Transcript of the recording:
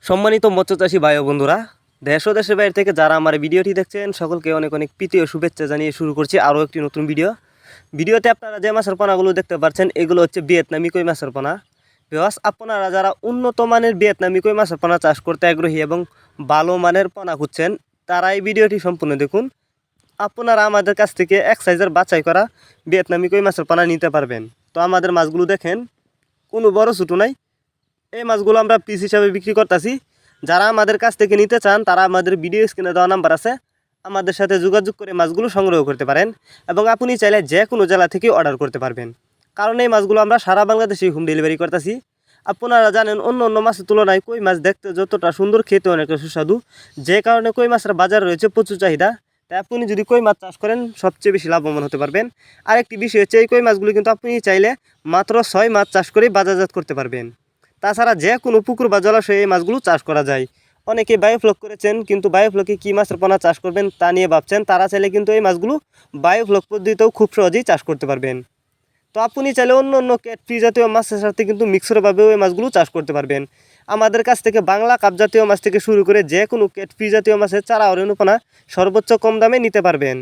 সম্মানিত মৎস্যচাষী ভাই ও বন্ধুরা, দেশ ও দেশের বাইরে থেকে যারা আমার ভিডিওটি দেখছেন সকলকে অনেক অনেক প্রীতি ও শুভেচ্ছা জানিয়ে শুরু করছি আরও একটি নতুন ভিডিওতে আপনারা যে মাছের পোনাগুলো দেখতে পাচ্ছেন এগুলো হচ্ছে ভিয়েতনামি কই মাছের পোনা। বিকজ আপনারা যারা উন্নত মানের ভিয়েতনামি কই মাছের পোনা চাষ করতে আগ্রহী এবং ভালো মানের পোনা খুঁজছেন তারা এই ভিডিওটি সম্পূর্ণ দেখুন। আপনারা আমাদের কাছ থেকে এক সাইজের বাছাই করা ভিয়েতনামি কই মাছের পোনা নিতে পারবেন। তো আমাদের মাছগুলো দেখেন, কোনো বড় ছোটো নাই। এই মাছগুলো আমরা পিস হিসাবে বিক্রি করতেছি। যারা আমাদের কাছ থেকে নিতে চান তারা আমাদের ভিডিও স্ক্রিনে দেওয়া নাম্বার আছে, আমাদের সাথে যোগাযোগ করে মাছগুলো সংগ্রহ করতে পারেন এবং আপনি চাইলে যে কোনো জেলা থেকে অর্ডার করতে পারবেন, কারণ এই মাছগুলো আমরা সারা বাংলাদেশে হোম ডেলিভারি করতেছি। আপনারা জানেন অন্য অন্য মাছের তুলনায় কই মাছ দেখতে যতটা সুন্দর, খেতে অনেকটা সুস্বাদু, যে কারণে কই মাছের বাজার রয়েছে প্রচুর চাহিদা। তাই আপনি যদি কই মাছ চাষ করেন সবচেয়ে বেশি লাভবান হতে পারবেন। আরেকটি বিষয় হচ্ছে এই কই মাছগুলো কিন্তু আপনি চাইলে মাত্র 6 মাছ চাষ করে বাজারজাত করতে পারবেন। তাছাড়া যে কোনো পুকুর বা জলাশয়ে এই মাছগুলো চাষ করা যায়। অনেকে বায়োফ্লক করেছেন, কিন্তু বায়োফ্লকে কী মাছের পোনা চাষ করবেন তা নিয়ে ভাবছেন, তারা চাইলে কিন্তু এই মাছগুলো বায়োফ্লক পদ্ধতিতেও খুব সহজেই চাষ করতে পারবেন। তো আপনি চাইলে অন্য অন্য ক্যাটফিশ জাতীয় মাছের সাথে কিন্তু মিক্সরভাবেও এই মাছগুলো চাষ করতে পারবেন। আমাদের কাছ থেকে বাংলা কাপ জাতীয় মাছ থেকে শুরু করে যে কোনো ক্যাটফিশ জাতীয় মাছের চারা ও রেণুপোনা সর্বোচ্চ কম দামে নিতে পারবেন।